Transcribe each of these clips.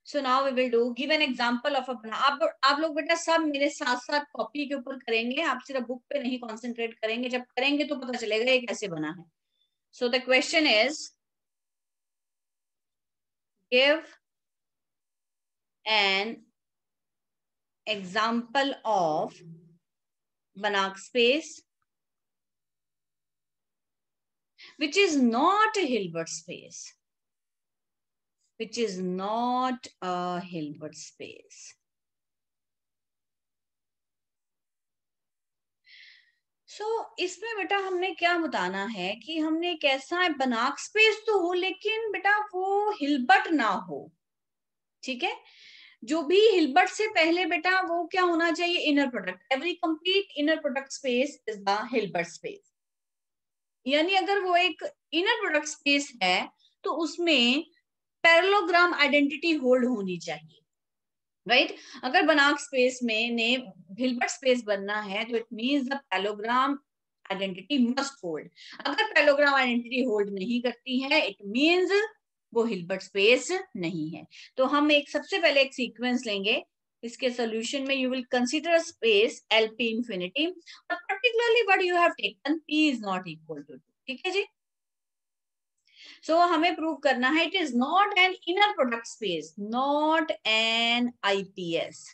So now we will do give an example of a, आप लोग बेटा सब मेरे साथ साथ कॉपी के ऊपर करेंगे, आप सिर्फ बुक पे नहीं कॉन्सेंट्रेट करेंगे, जब करेंगे तो पता चलेगा ये कैसे बना है। So the question is give an example of Banach space which is not a Hilbert space, which is not a Hilbert space. सो इसमें बेटा हमने क्या बताना है कि हमने एक ऐसा Banach स्पेस तो हो लेकिन बेटा वो हिल्बर्ट ना हो, ठीक है। जो भी हिल्बर्ट से पहले बेटा वो क्या होना चाहिए, inner product. Every complete inner product space is the Hilbert space. यानी अगर वो एक इनर प्रोडक्ट स्पेस है तो उसमें पैरेललोग्राम आइडेंटिटी होल्ड होनी चाहिए, राइट। अगर Banach स्पेस में ने हिल्बर्ट स्पेस बनना है तो it means the parallelogram identity must hold. अगर पैरेललोग्राम आइडेंटिटी होल्ड नहीं करती है इट मींस वो हिल्बर्ट स्पेस नहीं है। तो हम एक सबसे पहले एक सीक्वेंस लेंगे, इसके सॉल्यूशन में you will consider space LP infinity और particularly what you have taken P is not equal to 2, ठीक है जी। सो हमें प्रूव करना है it is not an inner product space, not an IPS।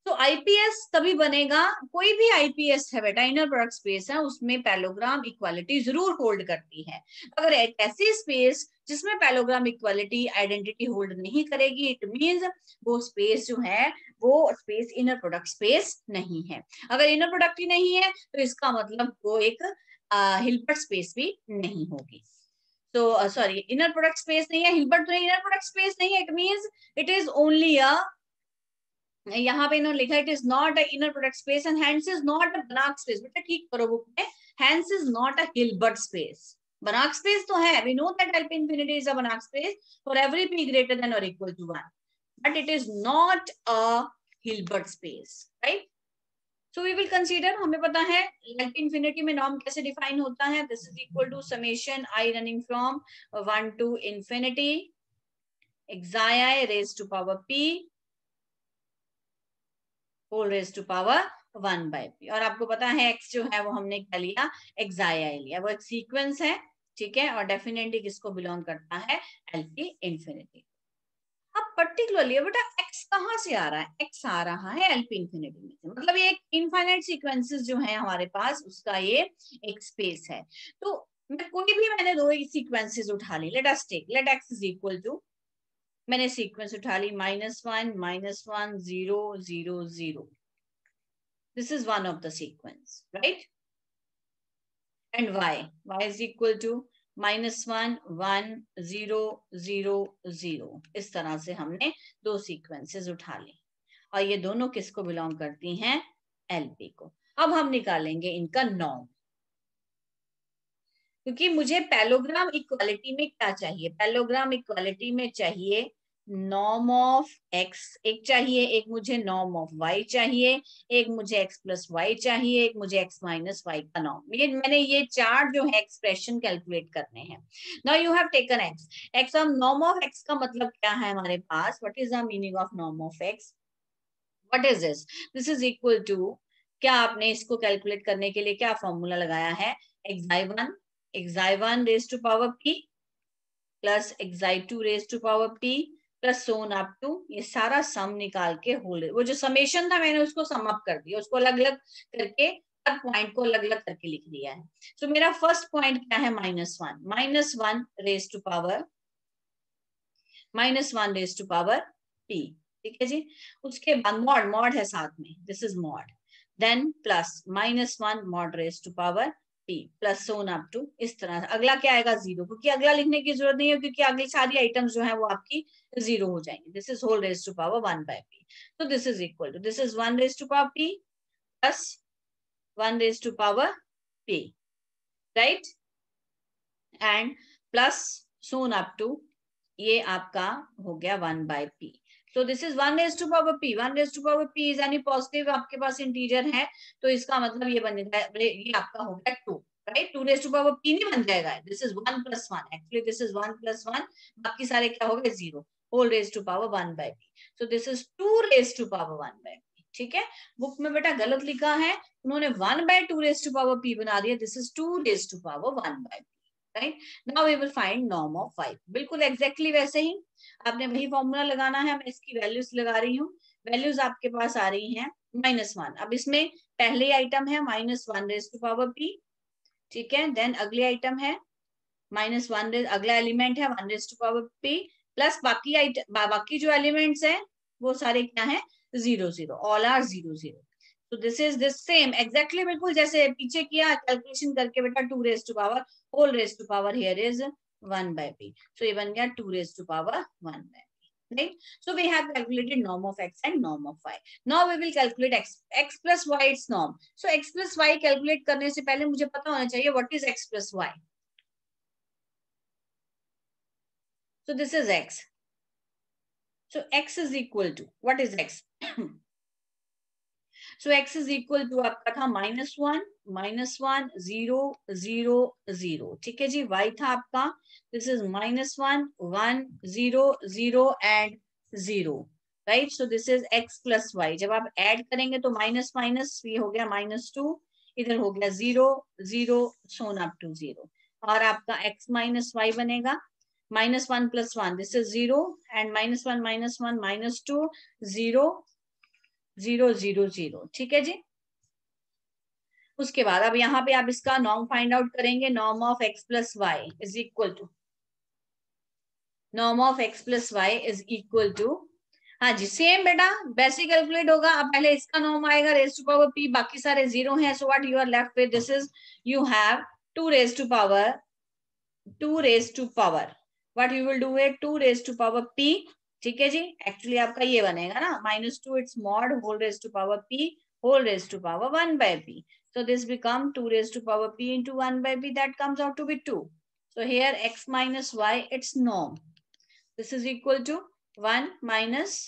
तो IPS तभी बनेगा, कोई भी IPS है बेटा इनर प्रोडक्ट स्पेस है उसमें पैरेललोग्राम इक्वालिटी जरूर होल्ड करती है। अगर एक ऐसी स्पेस जिसमें पैरेललोग्राम इक्वालिटी आइडेंटिटी होल्ड नहीं करेगी इट मींस वो स्पेस जो है वो स्पेस इनर प्रोडक्ट स्पेस नहीं है। अगर इनर प्रोडक्ट ही नहीं है तो इसका मतलब वो एक हिल्बर्ट स्पेस भी नहीं होगी। तो सॉरी, इनर प्रोडक्ट स्पेस नहीं है, हिल्बर्ट तो नहीं, इनर प्रोडक्ट स्पेस नहीं है, it means it is only a, यहाँ पे इन्होंने लिखा it is not a inner product space and hence is not a Banach space. बेटा ठीक करो बुक में, hence is not a Hilbert space. Banach space तो है, we know that LP infinity is a Banach space for every p greater than or equal to 1, but it is not a Hilbert space, right? So we will consider, हमें पता है LP infinity में norm कैसे define होता है, this is equal to summation I running from 1 to infinity xi raised to power p whole raise to power 1/p। और आपको पता है x जो है वो हमने क्या लिया, xi लिया, वो एक सीक्वेंस है, ठीक है। और डेफिनेटली किसको बिलोंग करता है, LP इंफिनिटी। अब पर्टिकुलरली बेटा x कहाँ से आ रहा है, x आ रहा है LP इंफिनिटी में से, मतलब ये एक इनफाइनाइट सीक्वेंसेस जो है हमारे पास उसका ये एक स्पेस है। तो मैं कोई भी मैंने दो सीक्वेंसेस उठा ली, let us take let x is equal to, मैंने सीक्वेंस उठा ली -1 -1 0 0 0, this is one of the sequence, right? And y is equal to -1 1 0 0 0, इस तरह से हमने दो सीक्वेंसेस उठा ली और ये दोनों किसको बिलोंग करती हैं, LP को। अब हम निकालेंगे इनका नॉर्म, क्योंकि मुझे पैरेललोग्राम इक्वालिटी में क्या चाहिए, पैरेललोग्राम इक्वालिटी में चाहिए नॉर्म ऑफ x एक चाहिए, एक मुझे नॉर्म ऑफ y चाहिए, एक मुझे x प्लस वाई चाहिए, एक मुझे x माइनस वाई का नॉर्म। ये मैंने ये चार जो है एक्सप्रेशन कैलकुलेट करने हैं। Now you have taken x अब नॉर्म ऑफ x का मतलब क्या है हमारे पास, what is the meaning of norm of x, what is this is equal to, क्या आपने इसको कैलकुलेट करने के लिए क्या फॉर्मूला लगाया है, xi1 raised to power p plus xi2 raised to power p plus so on up to, ये सारा सम निकाल के होल, वो जो समेशन था मैंने उसको सम अप कर दिया, उसको अलग अलग करके हर पॉइंट को अलग अलग करके लिख दिया है। तो मेरा फर्स्ट पॉइंट क्या है, -1 रेज टू पावर p, ठीक है जी। उसके बाद मॉड है साथ में, this is mod, then plus -1 mod raise to power p plus so on up to, इस तरह से। अगला क्या आएगा, 0, क्योंकि अगला लिखने की जरूरत नहीं है क्योंकि अगली सारी आइटम्स जो है वो आपकी 0 हो जाएंगी। This is whole raise to power 1/p, तो this is equal to, this is 1 raise to power p plus 1 raise to power p, right, and plus so on up to, ये आपका हो गया 1/p। So this is 1 raised to power p, 1 raised to power p is any positive आपके पास integer है, तो इसका मतलब ये बनेगा, ये आपका हो गया 2, right. 2 raised to power p नहीं बन जाएगा, this is 1 plus 1, actually this is 1 plus 1, बाकी सारे क्या हो गए 0, whole raise to power 1 by p. So this is 2 raised to power 1 by p. ठीक है, बुक में बेटा गलत लिखा है, उन्होंने 1 by 2 raised to power p बना दिया. This is 2 raised to power 1 by p. Right? Now we will find norm of 5. बिल्कुल exactly वैसे ही आपने वही फॉर्मूला लगाना है. मैं इसकी वैल्यूज लगा रही हूँ. वैल्यूज आपके पास आ रही हैं -1. अब इसमें पहले आइटम है -1 raised to power p. ठीक है, देन अगले आइटम है -1, अगला एलिमेंट है 1 raised to power p, plus बाकी जो एलिमेंट्स हैं वो सारे क्या हैं 0 0. All are 0 0. तो this is this same exactly बिल्कुल जैसे पीछे किया कैलकुलेशन करके बेटा 2 raised to power whole raised to power here is 1 by p. So ये बन गया 2 raised to power 1 by p. Right? So we have calculated norm of x and norm of y. Now we will calculate x plus y its norm. So x plus y calculate करने से पहले मुझे पता होना चाहिए what is x plus y. So this is x. So x is equal to, what is x? So x is equal to आपका था -1 -1 0 0 0. ठीक है जी, y था आपका, this is -1 1 0 0 and 0. Right? So this is x plus y. जब आप add करेंगे तो माइनस माइनस ये हो गया -2, इधर हो गया 0 0 so on up to 0. और आपका x minus y बनेगा -1 plus 1, this is 0, and -1 -2 0 0 0 0. ठीक है जी. उसके बाद अब यहाँ पे आप इसका नॉर्म फाइंड आउट करेंगे. Norm of x plus y is equal to, norm of x plus y is equal to, हाँ जी सेम बेटा वैसे कैलकुलेट होगा. अब पहले इसका नॉर्म आएगा रेज टू पावर p, बाकी सारे 0 हैं. So what you are left with, this is you have 2 raised to power what you will do है 2 raised to power p. ठीक है जी, एक्चुअली आपका ये बनेगा ना -2 its mod whole raised to power p whole raised to power 1 by p. So this become 2 raised to power p into 1 by p, that comes out to be 2. So here x minus y its norm, this is equal to 1 minus,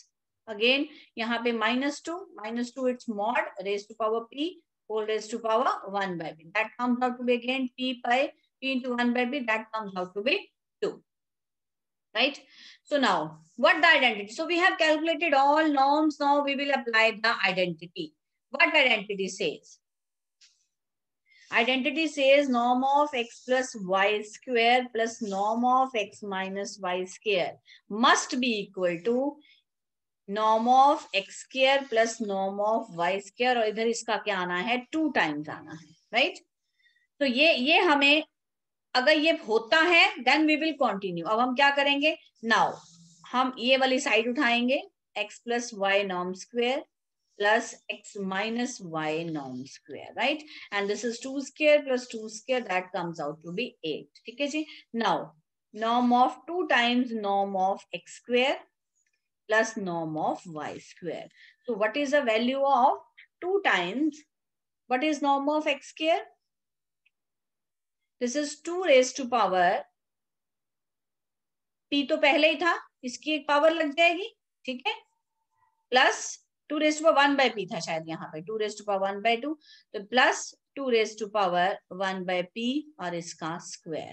again यहाँ पे -2 its mod raised to power p whole raised to power 1 by p, that comes out to be again p into 1 by p, that comes out to be 2. Right? So now what the identity? So we have calculated all norms. Now we will apply the identity. What identity says? Identity says norm of x plus y square plus norm of x minus y square must be equal to norm of x square plus norm of y square, और इधर इसका क्या आना है 2 times आना है. Right? तो ये हमें अगर ये होता है देन वी विल कंटिन्यू. अब हम क्या करेंगे, नाउ हम ये वाली साइड उठाएंगे, x plus Y norm square plus x minus Y norm square. Right? And this is 2 square plus 2 square, that comes out to be 8. ठीक है जी. Now norm of 2 times norm of x square plus norm of y square. So what is the value of 2 times what is norm of x square? This is 2 raised to power p, तो पहले ही था, इसकी एक power लग जाएगी. ठीक है, plus 2 raised to power 1 by p था शायद यहाँ पे, 2 raised to power 1 by 2, तो plus 2 raised to power 1 by p और इसका स्क्वायर.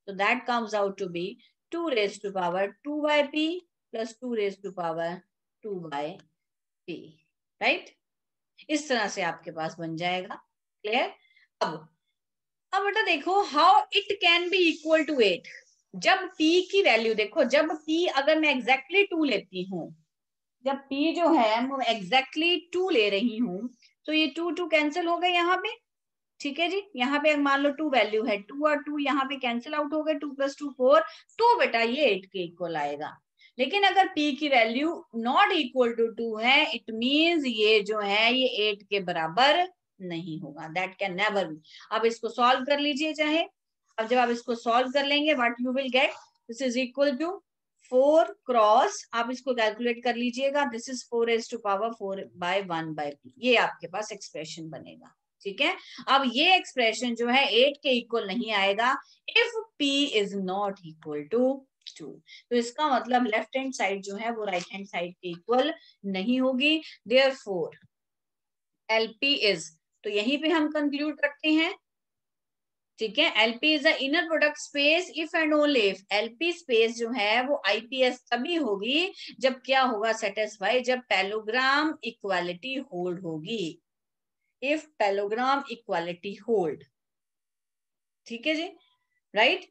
तो that comes out to be 2 raised to power 2 by p plus 2 raised to power 2 by p. Right? इस तरह से आपके पास बन जाएगा. क्लियर? अब बेटा देखो how it can be equal to 8. जब p की वैल्यू देखो, जब p अगर मैं एग्जैक्टली 2 लेती हूँ, जब p जो है मैं एग्जैक्टली 2 ले रही हूँ, तो ये 2 कैंसिल हो गए यहाँ पे. ठीक है जी, यहाँ पे मान लो 2 वैल्यू है, 2 और 2 यहाँ पे कैंसिल आउट हो गए, 2 + 2 4, तो बेटा ये 8 के इक्वल आएगा. लेकिन अगर p की वैल्यू नॉट इक्वल टू 2 है, इट मीन्स ये जो है ये 8 के बराबर नहीं होगा. That can never be. अब इसको सॉल्व कर लीजिए चाहे. अब जब आप इसको सॉल्व कर लेंगे what you will get, this is equal to 4 cross, आप इसको कैलकुलेट कर लीजिएगा, this is 4 raised to power 4 by 1 by p. ये आपके पास एक्सप्रेशन बनेगा. ठीक है, अब ये एक्सप्रेशन जो है 8 के इक्वल नहीं आएगा if p is not equal to 2. तो इसका मतलब लेफ्ट हैंड साइड जो है वो राइट हैंड साइड के इक्वल नहीं होगी. देयरफॉर LP इज, तो यहीं पे हम कंक्लूड करते हैं ठीक है। LP is the inner product space if and only if, LP space जो है वो आईपीएस तभी होगी जब क्या होगा सेटिस्फाई, जब पैलोग्राम इक्वालिटी होल्ड होगी, इफ पैलोग्राम इक्वालिटी होल्ड। ठीक है जी, राइट।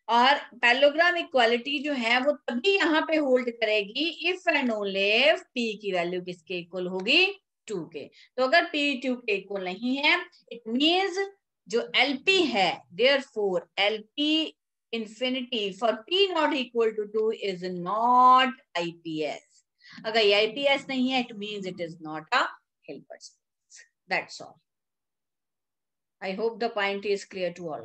और पैलोग्राम इक्वालिटी जो है वो तभी यहाँ पे होल्ड करेगी if and only if P की वैल्यू किसके इक्वल होगी, 2 के। तो अगर p 2 के इक्वल नहीं है, इट मींस जो LP है, therefore LP infinity for p not equal to 2 is not IPS। अगर ये IPS नहीं है, it means it is not a Hilbert space. That's all. I hope the point is clear to all.